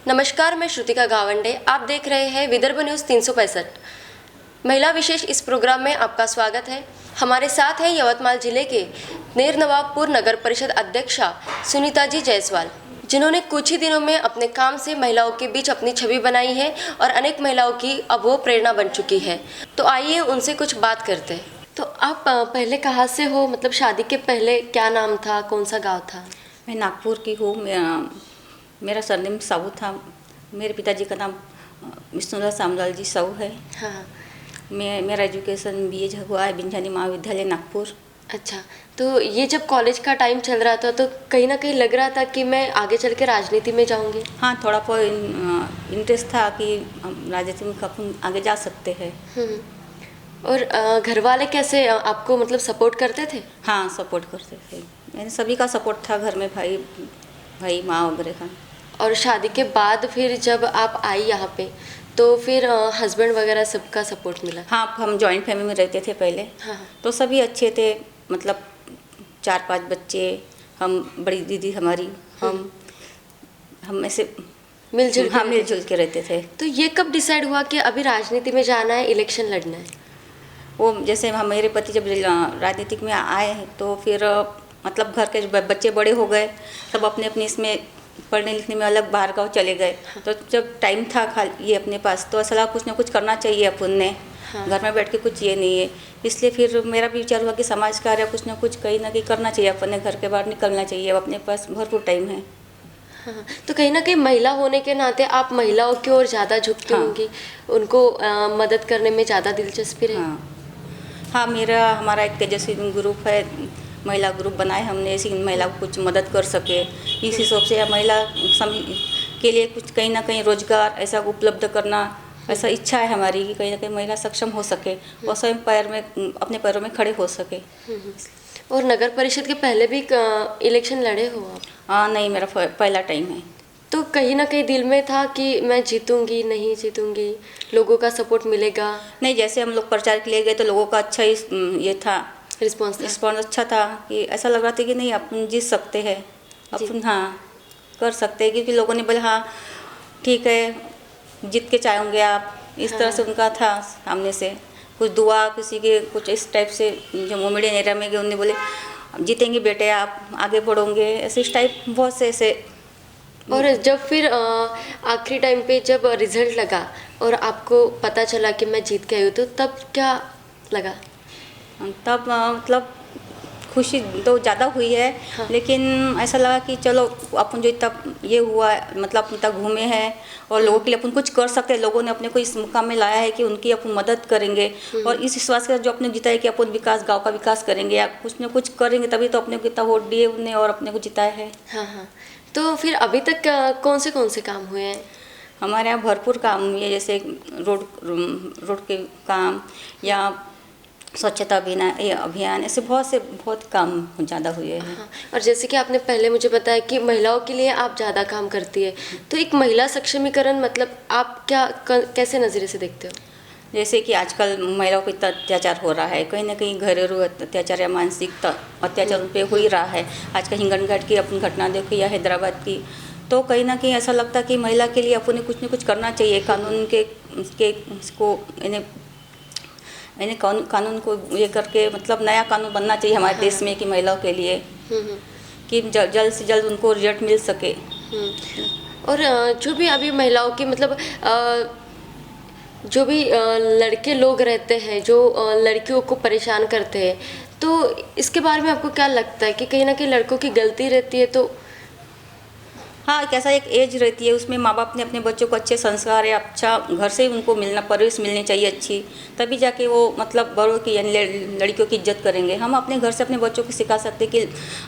नमस्कार, मैं श्रुतिका गावंडे। आप देख रहे हैं विदर्भ न्यूज़ 365 महिला विशेष। इस प्रोग्राम में आपका स्वागत है। हमारे साथ है यवतमाल जिले के नेरनवाबपुर नगर परिषद अध्यक्षा सुनीता जी जायसवाल, जिन्होंने कुछ ही दिनों में अपने काम से महिलाओं के बीच अपनी छवि बनाई है और अनेक महिलाओं की अब वो प्रेरणा बन चुकी है। तो आइए उनसे कुछ बात करते हैं। तो आप पहले कहाँ से हो, मतलब शादी के पहले क्या नाम था, कौन सा गाँव था? मैं नागपुर की हूँ। मेरा सरनेम साहू था। मेरे पिताजी का नाम विष्णुलाल सामलाल जी साहू है। हाँ। मेरा एजुकेशन बीए हुआ है बिंझानी महाविद्यालय नागपुर। अच्छा, तो ये जब कॉलेज का टाइम चल रहा था तो कहीं ना कहीं लग रहा था कि मैं आगे चल के राजनीति में जाऊंगी? हाँ, थोड़ा बहुत इंटरेस्ट था कि हम राजनीति में अपन आगे जा सकते हैं। और घर वाले कैसे आपको मतलब सपोर्ट करते थे? हाँ, सपोर्ट करते थे। मैंने सभी का सपोर्ट था घर में, भाई माँ वगैरह का। और शादी के बाद फिर जब आप आई यहाँ पे तो फिर हस्बैंड वगैरह सबका सपोर्ट मिला? हाँ, हम जॉइंट फैमिली में रहते थे पहले। हाँ। तो सभी अच्छे थे, मतलब 4-5 बच्चे, हम बड़ी दीदी हमारी, हम ऐसे मिलजुल हाँ मिलजुल के रहते थे। तो ये कब डिसाइड हुआ कि अभी राजनीति में जाना है, इलेक्शन लड़ना है? वो जैसे मेरे पति जब राजनीतिक में आए हैं तो फिर मतलब घर के बच्चे बड़े हो गए, सब अपने अपने इसमें पढ़ने लिखने में अलग बाहर गाँव चले गए। तो जब टाइम था खाली ये अपने पास, तो ऐसा लगा कुछ ना कुछ करना चाहिए अपन ने। हाँ। घर में बैठ के कुछ ये नहीं है, इसलिए फिर मेरा भी विचार हुआ कि समाज कार्य कुछ ना कुछ कहीं ना कहीं करना चाहिए अपन ने। घर के बाहर निकलना चाहिए, अब अपने पास भरपूर टाइम है। हाँ, तो कहीं ना कहीं महिला होने के नाते आप महिलाओं की ओर ज़्यादा झुकती होंगी, उनको मदद करने में ज़्यादा दिलचस्पी रही? हाँ, हमारा एक तेजस्वी ग्रुप है, महिला ग्रुप बनाए हमने, इसी महिला को कुछ मदद कर सके। इस हिसाब से महिला के लिए कुछ कहीं ना कहीं रोजगार ऐसा उपलब्ध करना, ऐसा इच्छा है हमारी कि कहीं ना कहीं महिला सक्षम हो सके और स्वयं अपने पैरों में खड़े हो सके। और नगर परिषद के पहले भी इलेक्शन लड़े हो आप? हाँ, नहीं, मेरा पहला टाइम है। तो कहीं ना कहीं दिल में था कि मैं जीतूंगी, नहीं जीतूंगी, लोगों का सपोर्ट मिलेगा? नहीं, जैसे हम लोग प्रचार के लिए गए तो लोगों का अच्छा ही ये था, रिस्पॉन्स अच्छा था कि ऐसा लग रहा था कि नहीं अपन जीत सकते हैं, अपन हाँ कर सकते हैं। क्योंकि लोगों ने बोले हाँ ठीक है, जीत के चाहेंगे आप, इस तरह से उनका था। सामने से कुछ दुआ किसी के कुछ इस टाइप से, जो मोमेडियन एरिया में गए उन्होंने बोले जीतेंगे बेटे आप, आगे बढ़ोगे, ऐसे इस टाइप बहुत से ऐसे। और जब फिर आखिरी टाइम पे जब रिजल्ट लगा और आपको पता चला कि मैं जीत के आई हूँ, तो तब क्या लगा? तब मतलब खुशी तो ज़्यादा हुई है। हाँ। लेकिन ऐसा लगा कि चलो अपन जो इतना ये हुआ है, मतलब अपन तक घूमे हैं और लोगों के लिए अपन कुछ कर सकते हैं। लोगों ने अपने को इस मुकाम में लाया है कि उनकी अपन मदद करेंगे और इस विश्वास के साथ जो अपने जिताया है कि अपन विकास, गांव का विकास करेंगे या कुछ ना कुछ करेंगे, तभी तो अपने को इतना वोट दिए उन्हें और अपने को जिताया है। हाँ हाँ। तो फिर अभी तक कौन से काम हुए हैं? हमारे यहाँ भरपूर काम हुए हैं, जैसे रोड के काम या स्वच्छता अभियान, ऐसे बहुत काम ज़्यादा हुए हैं। हाँ, और जैसे कि आपने पहले मुझे बताया कि महिलाओं के लिए आप ज़्यादा काम करती है, तो एक महिला सक्षमीकरण मतलब आप कैसे नज़रिए से देखते हो? जैसे कि आजकल महिलाओं पर इतना अत्याचार हो रहा है, कहीं ना कहीं घरेलू अत्याचार या मानसिक अत्याचार उन पर हो ही रहा है। आज का हिंगनघाट की अपन घटना देखी या हैदराबाद की, तो कहीं ना कहीं ऐसा लगता है कि महिला के लिए अपन कुछ न कुछ करना चाहिए। कानून के इसको कानून को ये करके, मतलब नया कानून बनना चाहिए हमारे देश में कि महिलाओं के लिए कि जल्द से जल्द उनको रिजल्ट मिल सके। और जो भी अभी महिलाओं की मतलब जो भी लड़के लोग रहते हैं जो लड़कियों को परेशान करते हैं, तो इसके बारे में आपको क्या लगता है कि कहीं ना कहीं लड़कों की गलती रहती है? तो हाँ, कैसा एक एज रहती है, उसमें माँ बाप ने अपने बच्चों को अच्छे संस्कार या अच्छा घर से ही उनको परवरिश मिलनी चाहिए अच्छी, तभी जाके वो मतलब बड़ों की यानी लड़कियों की इज्जत करेंगे। हम अपने घर से अपने बच्चों को सिखा सकते कि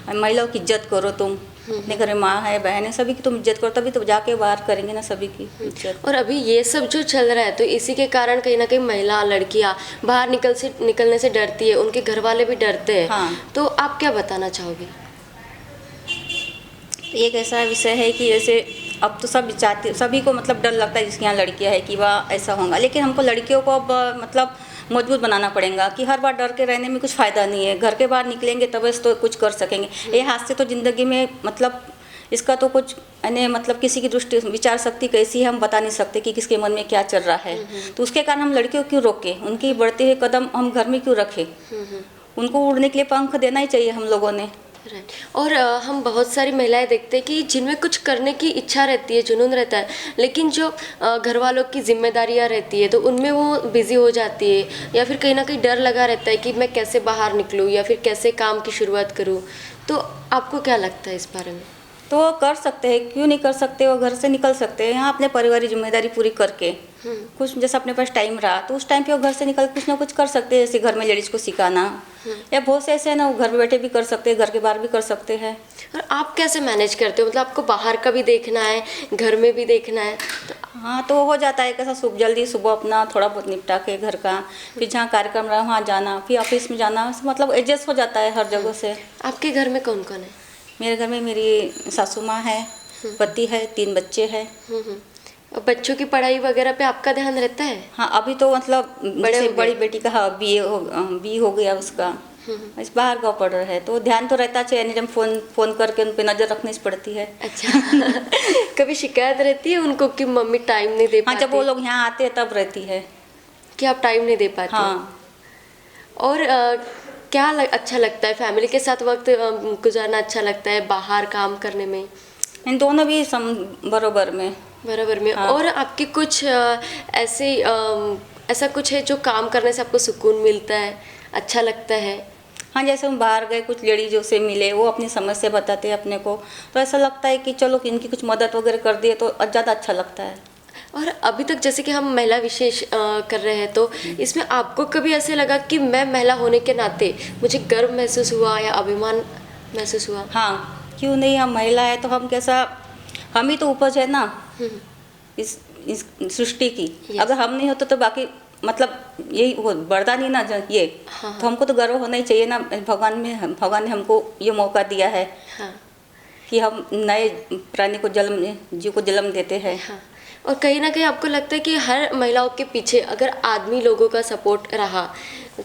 महिलाओं की इज्जत करो, तुम अपने घर में माँ है, बहन है, सभी की तुम इज्जत करो, तभी तो जाके बाहर करेंगे ना सभी की इज्जत। और अभी ये सब जो चल रहा है, तो इसी के कारण कहीं ना कहीं महिला लड़कियाँ बाहर निकलने से डरती है, उनके घर वाले भी डरते हैं। हाँ। तो आप क्या बताना चाहोगे? एक ऐसा विषय है कि जैसे अब तो सब चाहते, सभी को मतलब डर लगता है जिसके यहाँ लड़कियाँ है कि वह ऐसा होगा, लेकिन हमको लड़कियों को अब मतलब मजबूत बनाना पड़ेगा कि हर बार डर के रहने में कुछ फ़ायदा नहीं है। घर के बाहर निकलेंगे तब तो कुछ कर सकेंगे। ये हाथ से तो ज़िंदगी में मतलब इसका तो कुछ यानी मतलब किसी की दृष्टि विचार शक्ति कैसी है हम बता नहीं सकते कि किसके मन में क्या चल रहा है। तो उसके कारण हम लड़कियों क्यों रोकें, उनकी बढ़ते हुए कदम हम घर में क्यों रखें। उनको उड़ने के लिए पंख देना ही चाहिए हम लोगों ने। राइट। और हम बहुत सारी महिलाएं देखते हैं कि जिनमें कुछ करने की इच्छा रहती है, जुनून रहता है, लेकिन जो घर वालों की जिम्मेदारियां रहती है तो उनमें वो बिजी हो जाती है, या फिर कहीं ना कहीं डर लगा रहता है कि मैं कैसे बाहर निकलूं या फिर कैसे काम की शुरुआत करूं। तो आपको क्या लगता है इस बारे में? तो वो कर सकते हैं, क्यों नहीं कर सकते, वो घर से निकल सकते हैं यहाँ अपने परिवार की जिम्मेदारी पूरी करके। कुछ जैसे अपने पास टाइम रहा तो उस टाइम पे वो घर से निकल कुछ ना कुछ कर सकते हैं, जैसे घर में लेडीज़ को सिखाना, या बहुत से ऐसे हैं ना वो घर में बैठे भी कर सकते हैं, घर के बाहर भी कर सकते हैं। और आप कैसे मैनेज करते हो? मतलब आपको बाहर का भी देखना है, घर में भी देखना है, तो हाँ तो हो जाता है कैसा जल्दी सुबह अपना थोड़ा बहुत निपटा के घर का, फिर जहाँ कार्यक्रम रहा वहाँ जाना, फिर ऑफिस में जाना, मतलब एडजस्ट हो जाता है हर जगह से। आपके घर में कौन कौन है? मेरे घर में मेरी सासू माँ है, पति है, 3 बच्चे हैं। और बच्चों की पढ़ाई वगैरह पे आपका ध्यान रहता है? हाँ अभी तो मतलब बड़े हो गए? बड़ी बेटी का हाँ बी हो गया उसका, इस बाहर का पढ़ रहा है तो ध्यान तो रहता है, एनी टाइम फोन करके उन पे नज़र रखनी पड़ती है। अच्छा। कभी शिकायत रहती है उनको कि मम्मी टाइम नहीं दे हाँ पाती? जब वो लोग यहाँ आते हैं तब रहती है कि आप टाइम नहीं दे पाते? हाँ। और क्या अच्छा लगता है? फैमिली के साथ वक्त गुजारना अच्छा लगता है, बाहर काम करने में? इन दोनों भी बराबर में। बराबर में। हाँ। और आपके कुछ ऐसा कुछ है जो काम करने से आपको सुकून मिलता है, अच्छा लगता है? हाँ जैसे हम बाहर गए, कुछ लेडीजों से मिले, वो अपनी समस्या बताते हैं अपने को, तो ऐसा लगता है कि चलो कि इनकी कुछ मदद वगैरह कर दिए तो ज़्यादा अच्छा लगता है। और अभी तक जैसे कि हम महिला विशेष कर रहे हैं, तो इसमें आपको कभी ऐसे लगा कि मैं महिला होने के नाते मुझे गर्व महसूस हुआ या अभिमान महसूस हुआ? हाँ क्यों नहीं, हम महिला है तो हम कैसा, हम ही तो उपज है ना इस सृष्टि की। Yes. अगर हम नहीं होते तो बाकी मतलब यही हो वरदान ही ना ये। हाँ, तो हमको तो गर्व होना ही चाहिए ना, भगवान ने हमको ये मौका दिया है हाँ, कि हम नए प्राणी को जीव को जन्म देते हैं। हाँ। और कहीं ना कहीं आपको लगता है कि हर महिलाओं के पीछे अगर आदमी लोगों का सपोर्ट रहा,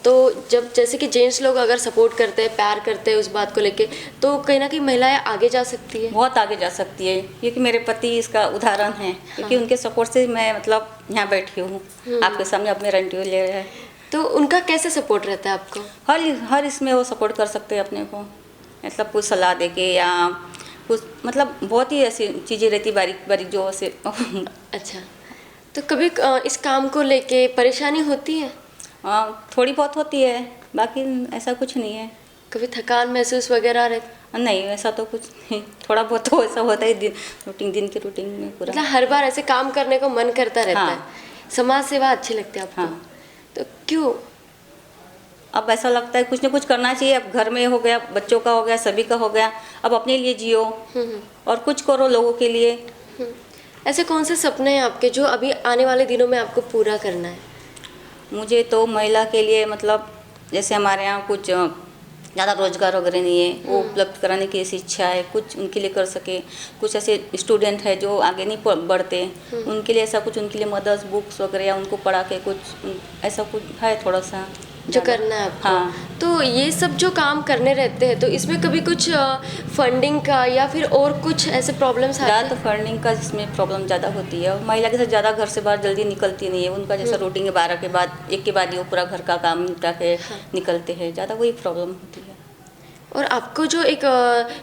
तो जब जैसे कि जेंट्स लोग अगर सपोर्ट करते हैं, प्यार करते हैं उस बात को लेके, तो कहीं ना कहीं महिलाएं आगे जा सकती है? बहुत आगे जा सकती है, क्योंकि मेरे पति इसका उदाहरण है। क्योंकि उनके सपोर्ट से मैं मतलब यहाँ बैठी हूँ आपके सामने, अब मेरा इंटरव्यू ले रहे हैं। तो उनका कैसे सपोर्ट रहता है आपको? हर इसमें वो सपोर्ट कर सकते हैं अपने को, मतलब कुछ सलाह दे के या कुछ, मतलब बहुत ही ऐसी चीज़ें रहती बारीक बारीक जो ऐसे। अच्छा, तो कभी इस काम को लेके परेशानी होती है? थोड़ी बहुत होती है, बाकी ऐसा कुछ नहीं है। कभी थकान महसूस वगैरह रहती? नहीं ऐसा तो कुछ नहीं, थोड़ा बहुत तो ऐसा होता है दिन की रूटीन में पूरा। मतलब हर बार ऐसे काम करने को मन करता रहता हाँ। है? समाज सेवा अच्छी लगती है आपको? हाँ। तो क्यों? अब ऐसा लगता है कुछ ना कुछ करना चाहिए। अब घर में हो गया, बच्चों का हो गया, सभी का हो गया, अब अपने लिए जियो और कुछ करो लोगों के लिए। ऐसे कौन से सपने हैं आपके जो अभी आने वाले दिनों में आपको पूरा करना है? मुझे तो महिला के लिए मतलब जैसे हमारे यहाँ कुछ ज़्यादा रोजगार वगैरह नहीं है, वो उपलब्ध कराने की ऐसी इच्छा है, कुछ उनके लिए कर सके। कुछ ऐसे स्टूडेंट है जो आगे नहीं बढ़ते, उनके लिए ऐसा कुछ, उनके लिए मदर्स बुक्स वगैरह या उनको पढ़ा के कुछ ऐसा कुछ है थोड़ा सा जो करना है आपको? हाँ। तो ये सब जो काम करने रहते हैं, तो इसमें कभी कुछ फंडिंग का या फिर और कुछ ऐसे प्रॉब्लम्स आते ज़्यादा तो हैं? फंडिंग का जिसमें प्रॉब्लम ज़्यादा होती है। महिला के साथ ज़्यादा घर से बाहर जल्दी निकलती नहीं है, उनका जैसा रूटीन है 12 के बाद 1 के बाद ही वो पूरा घर का काम निपटा के निकलते हैं, ज़्यादा वही प्रॉब्लम होती है। और आपको जो एक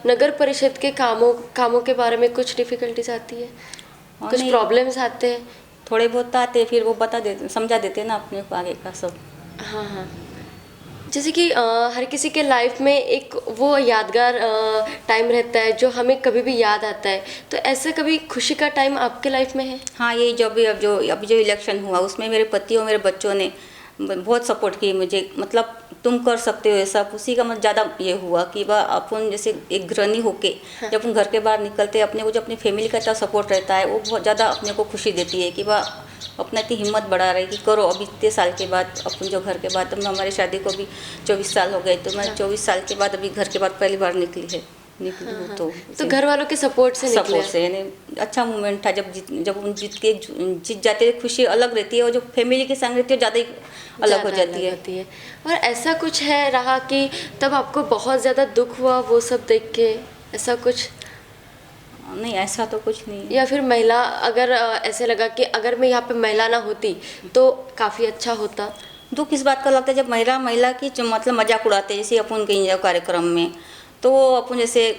नगर परिषद के कामों के बारे में कुछ डिफ़िकल्टीज आती है, कुछ नहीं। प्रॉब्लम्स आते हैं? थोड़े बहुत आते, फिर वो बता देते, समझा देते ना अपने को आगे का सब। हाँ, हाँ। जैसे कि हर किसी के लाइफ में एक वो यादगार टाइम रहता है जो हमें कभी भी याद आता है, तो ऐसा कभी खुशी का टाइम आपके लाइफ में है? हाँ यही अभी जो इलेक्शन हुआ उसमें मेरे पति और मेरे बच्चों ने बहुत सपोर्ट की मुझे, मतलब तुम कर सकते हो ऐसा। उसी का मतलब ज़्यादा ये हुआ कि वह अपन जैसे एक गृहिणी होके जब अपन घर के बाहर निकलते हैं, अपने को जो अपनी फैमिली का इतना सपोर्ट रहता है, वो बहुत ज़्यादा अपने को खुशी देती है कि वह अपना इतनी हिम्मत बढ़ा रही कि करो। अभी इतने साल के बाद अपन जो घर के बाद, हमारी शादी को भी 24 साल हो गए, तो मैं 24 साल के बाद अभी घर के बाद पहली बार निकली हूँ। तो घर वालों के सपोर्ट से निकले? सपोर्ट से, यानी अच्छा मोमेंट था जब उन जीत जाते हैं, खुशी अलग रहती है, और जो फैमिली के संग रहती है ज़्यादा ही अलग हो जाती है। और ऐसा कुछ है रहा कि तब आपको बहुत ज़्यादा दुख हुआ वो सब देख के, ऐसा कुछ? नहीं, ऐसा तो कुछ नहीं है। या फिर महिला अगर ऐसे लगा कि अगर मैं यहाँ पे महिला ना होती तो काफ़ी अच्छा होता? दुख इस बात का लगता है जब महिला महिला की मतलब मजाक उड़ाते हैं, जैसे अपन कहीं जाओ कार्यक्रम में तो अपन जैसे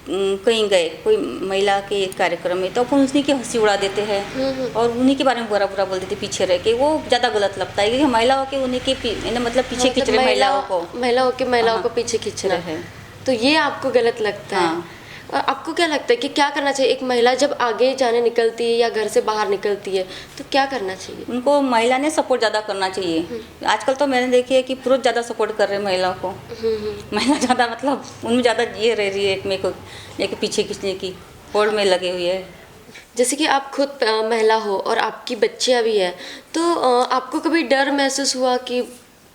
कहीं गए कोई महिला के कार्यक्रम में तो अपन उन्हीं की हंसी उड़ा देते हैं और उन्हीं के बारे में बुरा बुरा बोल देते पीछे रह के, वो ज़्यादा गलत लगता है क्योंकि महिलाओं के उन्हीं के मतलब पीछे खींच रहे महिलाओं को पीछे खींचना है। तो ये आपको गलत लगता है? हाँ। और आपको क्या लगता है कि क्या करना चाहिए? एक महिला जब आगे जाने निकलती है या घर से बाहर निकलती है तो क्या करना चाहिए? उनको महिला ने सपोर्ट ज़्यादा करना चाहिए। आजकल तो मैंने देखी है कि पुरुष ज़्यादा सपोर्ट कर रहे हैं महिलाओं को। महिला ज़्यादा मतलब उनमें ज़्यादा ये रह रही है एक मेरे को एक पीछे खींचने की होड़ में लगे हुए है। जैसे कि आप खुद महिला हो और आपकी बच्चियाँ भी हैं, तो आपको कभी डर महसूस हुआ कि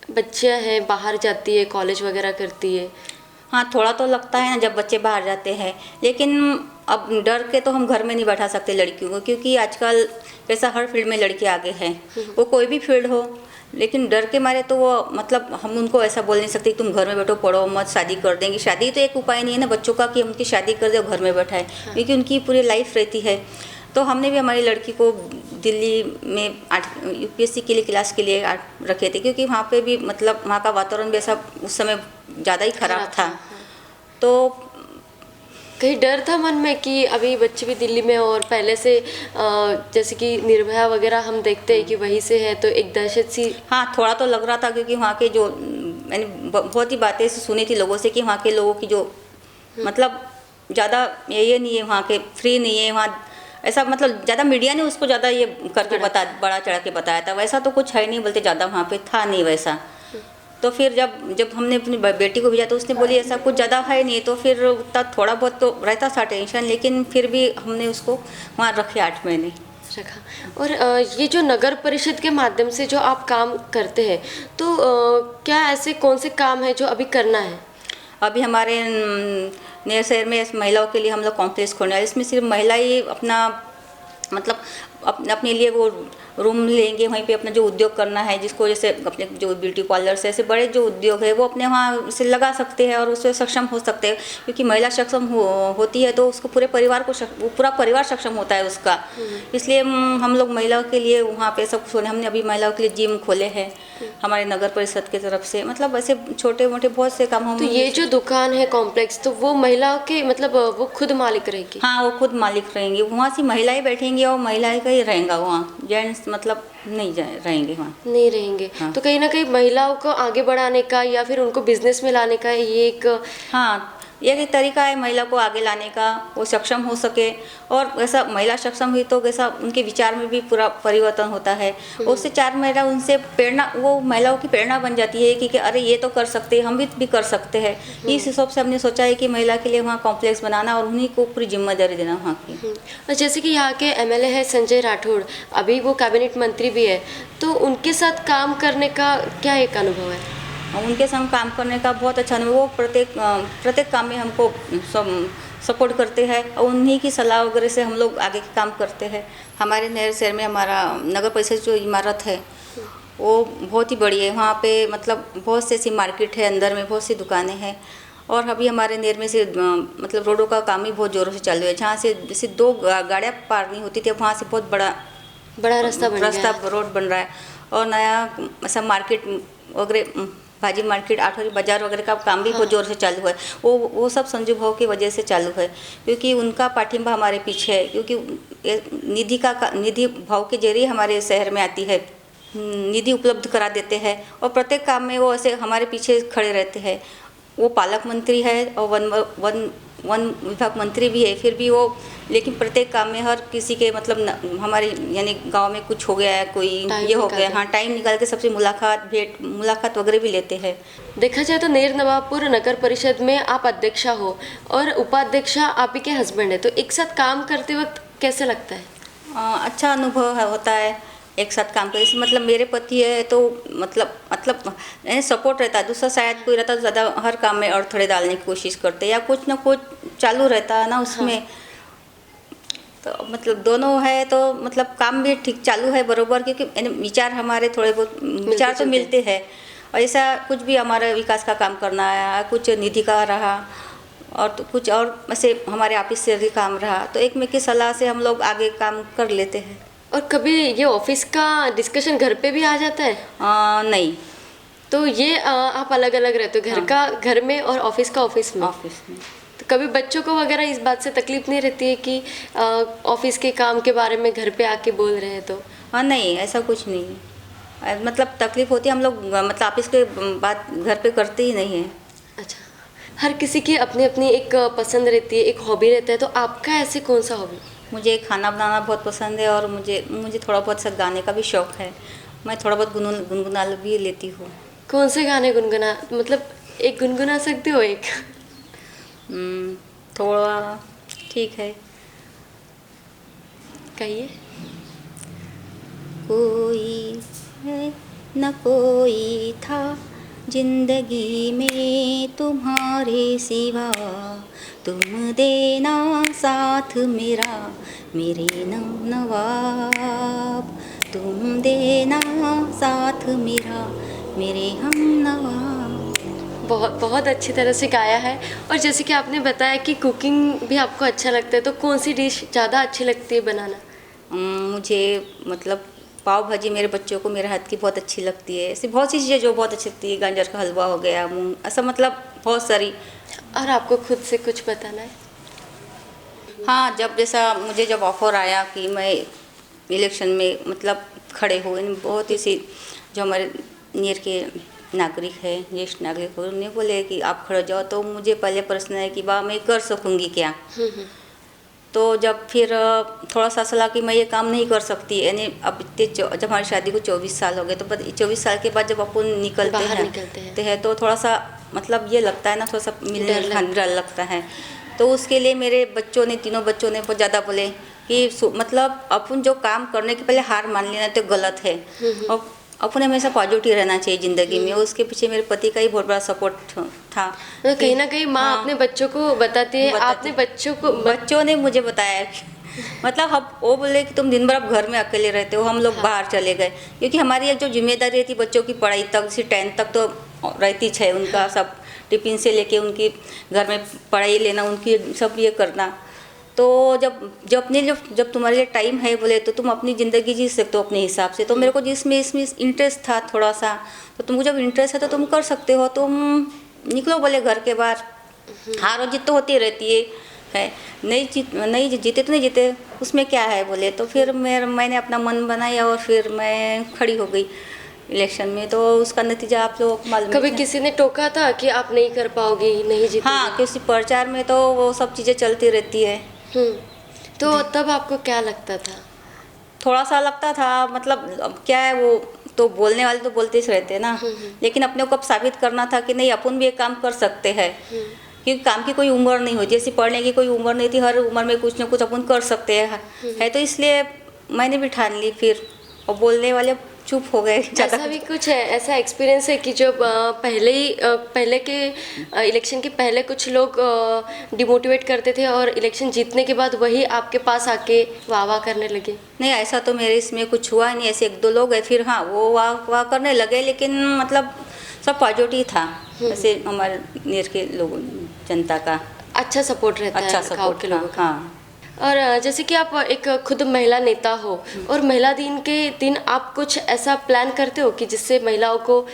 बच्चियाँ हैं, बाहर जाती है, कॉलेज वगैरह करती है? हाँ, थोड़ा तो लगता है ना जब बच्चे बाहर जाते हैं, लेकिन अब डर के तो हम घर में नहीं बैठा सकते लड़कियों को, क्योंकि आजकल कैसा हर फील्ड में लड़के आगे हैं, वो कोई भी फील्ड हो। लेकिन डर के मारे तो वो मतलब हम उनको ऐसा बोल नहीं सकते कि तुम घर में बैठो, पढ़ो मत, शादी कर देंगे। शादी तो एक उपाय नहीं है ना बच्चों का कि उनकी शादी कर दे घर में बैठाए, क्योंकि उनकी पूरी लाइफ रहती है। तो हमने भी हमारी लड़की को दिल्ली में UPSC के लिए क्लास के लिए रखे थे, क्योंकि वहाँ पे भी मतलब वहाँ का वातावरण भी ऐसा उस समय ज़्यादा ही खराब था। तो कहीं डर था मन में कि अभी बच्चे भी दिल्ली में और पहले से जैसे कि निर्भया वगैरह हम देखते हैं कि वहीं से है, तो एक दहशत सी? हाँ, थोड़ा तो लग रहा था, क्योंकि वहाँ के जो मैंने बहुत ही बातें सुनी थी लोगों से कि वहाँ के लोगों की जो मतलब ज़्यादा ये नहीं है, वहाँ के फ्री नहीं है वहाँ, ऐसा मतलब ज़्यादा मीडिया ने उसको ज़्यादा ये करके बड़ा चढ़ा के बताया था। वैसा तो कुछ है नहीं, बोलते ज़्यादा वहाँ पे था नहीं वैसा। तो फिर जब हमने अपनी बेटी को भेजा तो उसने बोली ऐसा कुछ ज़्यादा है नहीं, तो फिर उतना थोड़ा बहुत तो रहता था टेंशन, लेकिन फिर भी हमने उसको वहाँ रखे 8 महीने रखा। और ये जो नगर परिषद के माध्यम से जो आप काम करते हैं, तो क्या ऐसे कौन से काम है जो अभी करना है? अभी हमारे नए शहर में महिलाओं के लिए हम लोग कॉम्प्लेक्स खोलना है। इसमें सिर्फ महिला ही अपना मतलब अपने लिए वो रूम लेंगे, वहीं पे अपना जो उद्योग करना है, जिसको जैसे अपने जो ब्यूटी पार्लर से ऐसे बड़े जो उद्योग है वो अपने वहाँ से लगा सकते हैं और उससे सक्षम हो सकते हैं, क्योंकि महिला सक्षम होती है तो उसको पूरे परिवार को वो पूरा परिवार सक्षम होता है उसका। इसलिए हम लोग महिलाओं के लिए वहाँ पे सब कुछ हमने अभी महिलाओं के लिए जिम खोले हैं हमारे नगर परिषद की तरफ से, मतलब ऐसे छोटे मोटे बहुत से काम हम। तो ये जो दुकान है कॉम्प्लेक्स, तो वो महिलाओं के मतलब वो खुद मालिक रहेगी? हाँ, वो खुद मालिक रहेंगी, वहाँ से महिलाएं बैठेंगी और महिलाएं का ही रहेगा वहाँ, जेंट्स मतलब नहीं रहेंगे वहाँ, नहीं रहेंगे। हाँ। तो कहीं ना कहीं महिलाओं को आगे बढ़ाने का या फिर उनको बिजनेस में लाने का ये एक हाँ ये एक तरीका है महिला को आगे लाने का, वो सक्षम हो सके। और ऐसा महिला सक्षम हुई तो कैसा उनके विचार में भी पूरा परिवर्तन होता है। उससे 4 महिला उनसे प्रेरणा, वो महिलाओं की प्रेरणा बन जाती है कि अरे ये तो कर सकते हैं, हम भी कर सकते हैं। इस हिसाब से हमने सोचा है कि महिला के लिए वहाँ कॉम्प्लेक्स बनाना और उन्हीं को पूरी जिम्मेदारी देना वहाँ की। और जैसे कि यहाँ के MLA है संजय राठौड़, अभी वो कैबिनेट मंत्री भी है, तो उनके साथ काम करने का क्या एक अनुभव है? उनके संग काम करने का बहुत अच्छा अनुभव। वो प्रत्येक काम में हमको सपोर्ट करते हैं और उन्हीं की सलाह वगैरह से हम लोग आगे के काम करते हैं। हमारे नए शहर में हमारा नगर परिषद जो इमारत है वो बहुत ही बड़ी है, वहाँ पे मतलब बहुत से ऐसी मार्केट है, अंदर में बहुत सी दुकानें हैं। और अभी हमारे नेर में से मतलब रोडों का काम भी बहुत ज़ोरों से चालू है, जहाँ से जैसे 2 गाड़ियाँ पार नहीं होती थी, वहाँ से बहुत बड़ा रास्ता रोड बन रहा है। और नया ऐसा मार्केट वगैरह, भाजी मार्केट, आठौरी बाजार वगैरह का काम भी बहुत जोर से चालू है। वो सब संजू भाव की वजह से चालू है, क्योंकि उनका पाठिंबा हमारे पीछे है, क्योंकि निधि भाव के जरिए हमारे शहर में आती है, निधि उपलब्ध करा देते हैं और प्रत्येक काम में वो ऐसे हमारे पीछे खड़े रहते हैं। वो पालक मंत्री है और वन विभाग मंत्री भी है, फिर भी वो लेकिन प्रत्येक काम में हर किसी के मतलब हमारे यानी गांव में कुछ हो गया है, कोई ये हो गया, हाँ टाइम निकाल के सबसे मुलाकात वगैरह भी लेते हैं। देखा जाए तो नेर नवाबपुर नगर परिषद में आप अध्यक्षा हो और उपाध्यक्षा आप ही के हस्बैंड है, तो एक साथ काम करते वक्त कैसे लगता है? अच्छा अनुभव होता है एक साथ काम करे। मतलब मेरे पति है तो मतलब सपोर्ट रहता है, दूसरा शायद कोई रहता तो ज़्यादा हर काम में अड़थड़े डालने की कोशिश करते या कुछ ना कुछ चालू रहता है ना उसमें। हाँ। तो मतलब दोनों है तो मतलब काम भी ठीक चालू है बरोबर, क्योंकि विचार हमारे थोड़े बहुत विचार तो मिलते हैं। और ऐसा कुछ भी हमारा विकास का काम करना है, कुछ निधि का रहा और तो कुछ और ऐसे हमारे ऑफिस से भी काम रहा तो एक में की सलाह से हम लोग आगे काम कर लेते हैं। और कभी ये ऑफिस का डिस्कशन घर पे भी आ जाता है? नहीं। तो ये आप अलग अलग रहते हो, घर का घर में और ऑफिस का ऑफिस में? ऑफिस में। तो कभी बच्चों को वगैरह इस बात से तकलीफ नहीं रहती है कि ऑफिस के काम के बारे में घर पे आके बोल रहे हैं तो? नहीं, ऐसा कुछ नहीं मतलब तकलीफ होती है, हम लोग मतलब ऑफिस के बात घर पे करते ही नहीं है। अच्छा, हर किसी की अपनी अपनी एक पसंद रहती है, एक हॉबी रहता है, तो आपका ऐसे कौन सा हॉबी? मुझे खाना बनाना बहुत पसंद है और मुझे थोड़ा बहुत सा गाने का भी शौक़ है। मैं थोड़ा बहुत गुनगुना भी लेती हूँ। कौन से गाने गुनगुना, मतलब एक गुनगुना सकते हो एक? थोड़ा ठीक है, कहिए। कोई है न कोई था जिंदगी में तुम्हारे सिवा, तुम देना साथ मेरा मेरे नवाब, तुम देना साथ मेरा मेरे हमनवाब। बहुत बहुत अच्छी तरह से गाया है। और जैसे कि आपने बताया कि कुकिंग भी आपको अच्छा लगता है, तो कौन सी डिश ज़्यादा अच्छी लगती है बनाना? मुझे मतलब पाव भाजी मेरे बच्चों को मेरे हाथ की बहुत अच्छी लगती है। ऐसी बहुत सी चीज़ें जो बहुत अच्छी लगती है, गाजर का हलवा हो गया, मूंग, ऐसा मतलब बहुत सारी। और आपको खुद से कुछ बताना है? हाँ, मुझे जब ऑफ़र आया कि मैं इलेक्शन में मतलब खड़े हुए, बहुत ही सी जो हमारे नियर के नागरिक है, ज्येष्ठ नागरिक हो, उन्हें बोले कि आप खड़े जाओ, तो मुझे पहले प्रश्न है कि वाह मैं कर सकूँगी क्या। तो जब फिर थोड़ा सा सलाह कि मैं ये काम नहीं कर सकती, यानी अब इतने जब हमारी शादी को 24 साल हो गए, तो 24 साल के बाद जब अपन निकलते हैं तो थोड़ा सा मतलब ये लगता है ना, थोड़ा सा मिलने डर लगता है। तो उसके लिए मेरे बच्चों ने, तीनों बच्चों ने बहुत ज़्यादा बोले कि मतलब अपन जो काम करने के पहले हार मान लेना तो गलत है, और अपन हमेशा पॉजिटिव रहना चाहिए ज़िंदगी में। उसके पीछे मेरे पति का ही बहुत बड़ा सपोर्ट था। तो कहीं ना कहीं माँ अपने बच्चों को बताती है, आपने बच्चों ने मुझे बताया मतलब हम वो बोले कि तुम दिन भर अब घर में अकेले रहते हो, हम लोग बाहर चले गए, क्योंकि हमारी एक जो जिम्मेदारी रहती बच्चों की पढ़ाई तक, जैसे 10th तक तो रहती है, उनका सब टिफिन से लेके उनकी घर में पढ़ाई लेना, उनकी सब ये करना। तो जब तुम्हारे लिए टाइम है बोले तो तुम अपनी ज़िंदगी जी सकते हो अपने हिसाब से। तो मेरे को इसमें इंटरेस्ट था थोड़ा सा, तो तुमको जब इंटरेस्ट है तो तुम कर सकते हो, तुम निकलो बोले घर के बाहर। हार और जीत तो होती रहती है, नहीं जीते तो नहीं जीते, उसमें क्या है बोले। तो फिर मैंने अपना मन बनाया और फिर मैं खड़ी हो गई इलेक्शन में। तो उसका नतीजा आप लोग मालूम। कभी किसी ने टोका था कि आप नहीं कर पाओगी, नहीं जीतोगी? हाँ, किसी प्रचार में तो वो सब चीज़ें चलती रहती है। तो तब आपको क्या लगता था? थोड़ा सा लगता था, मतलब अब क्या है, वो तो बोलने वाले तो बोलते ही रहते हैं ना, लेकिन अपने को अब साबित करना था कि नहीं, अपन भी एक काम कर सकते हैं। क्योंकि काम की कोई उम्र नहीं होती, जैसे पढ़ने की कोई उम्र नहीं थी, हर उम्र में कुछ ना कुछ अपन कर सकते हैं है। तो इसलिए मैंने भी ठान ली फिर, और बोलने वाले चुप हो गए। ऐसा भी कुछ है, ऐसा एक्सपीरियंस है कि जो पहले के इलेक्शन के पहले कुछ लोग डिमोटिवेट करते थे और इलेक्शन जीतने के बाद वही आपके पास आके वाह वाह करने लगे? नहीं, ऐसा तो मेरे इसमें कुछ हुआ नहीं। ऐसे 1-2 लोग है, फिर हाँ वो वाह करने लगे, लेकिन मतलब सब पॉजिटिव था। ऐसे हमारे नियर के लोगों, जनता का अच्छा सपोर्ट रहता है, अच्छा सपोर्ट के लोगों का। हाँ। और जैसे कि आप एक खुद महिला नेता हो, और महिला दिन के दिन आप कुछ ऐसा प्लान करते हो कि जिससे महिलाओं को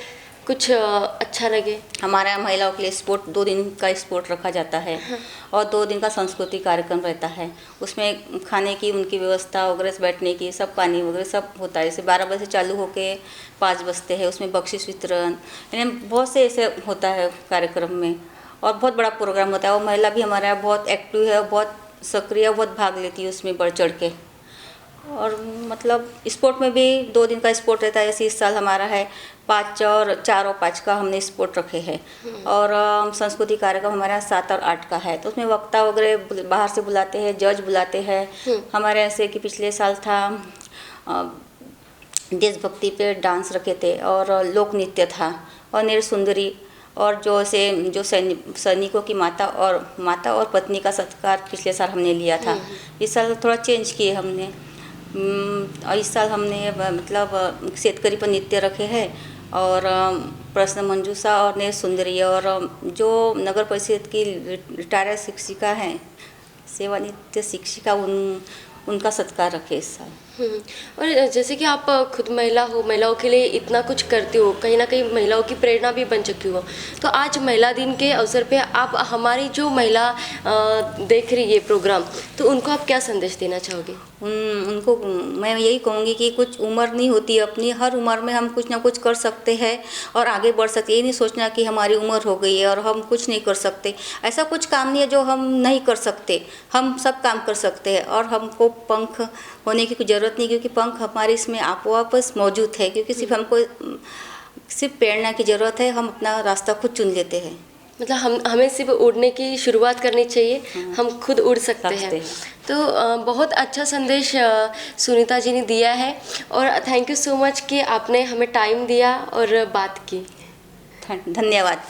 कुछ अच्छा लगे? हमारा महिलाओं के लिए 2 दिन का स्पोर्ट रखा जाता है। और 2 दिन का सांस्कृतिक कार्यक्रम रहता है। उसमें खाने की उनकी व्यवस्था वगैरह, बैठने की सब, पानी वगैरह सब होता है। जैसे 12 बजे से चालू होके 5 बजते हैं। उसमें बख्शिश वितरण, यानी बहुत से ऐसे होता है कार्यक्रम में, और बहुत बड़ा प्रोग्राम होता है। और महिला भी हमारे यहाँ बहुत एक्टिव है, बहुत सक्रिय, बहुत भाग लेती है उसमें बढ़ चढ़ के। और मतलब स्पोर्ट में भी 2 दिन का स्पोर्ट रहता है। जैसे इस साल हमारा है 4 और 5 का हमने स्पोर्ट रखे हैं। और सांस्कृतिक कार्यक्रम हमारे यहाँ 7 और 8 का है। तो उसमें वक्ता वगैरह बाहर से बुलाते हैं, जज बुलाते हैं। हमारे ऐसे कि पिछले साल था देशभक्ति पे डांस रखे थे, और लोक नृत्य था, और नेर सुंदरी, और जो सैनिकों की माता और पत्नी का सत्कार पिछले साल हमने लिया था। इस साल थोड़ा चेंज किए हमने। इस साल हमने मतलब शेतकरी पर नृत्य रखे हैं, और प्रश्न मंजूषा और नेह सुंदरी, और जो नगर परिषद की रिटायर्ड शिक्षिका हैं, सेवानिवृत्त शिक्षिका, उनका सत्कार रखे इस साल। और जैसे कि आप खुद महिला हो, महिलाओं के लिए इतना कुछ करती हो, कहीं ना कहीं महिलाओं की प्रेरणा भी बन चुकी हो, तो आज महिला दिन के अवसर पे आप हमारी जो महिला देख रही है प्रोग्राम, तो उनको आप क्या संदेश देना चाहोगे? उनको मैं यही कहूँगी कि कुछ उम्र नहीं होती अपनी, हर उम्र में हम कुछ ना कुछ कर सकते हैं और आगे बढ़ सकते हैं। ये नहीं सोचना कि हमारी उम्र हो गई है और हम कुछ नहीं कर सकते। ऐसा कुछ काम नहीं है जो हम नहीं कर सकते, हम सब काम कर सकते हैं और हमको पंख होने की कोई ज़रूरत नहीं, क्योंकि पंख हमारे इसमें आपो मौजूद है, क्योंकि सिर्फ हमको सिर्फ प्रेरणा की ज़रूरत है, हम अपना रास्ता खुद चुन लेते हैं। मतलब हमें सिर्फ उड़ने की शुरुआत करनी चाहिए, हम खुद उड़ सकते हैं। तो बहुत अच्छा संदेश सुनीता जी ने दिया है और थैंक यू सो मच कि आपने हमें टाइम दिया और बात की। धन्यवाद।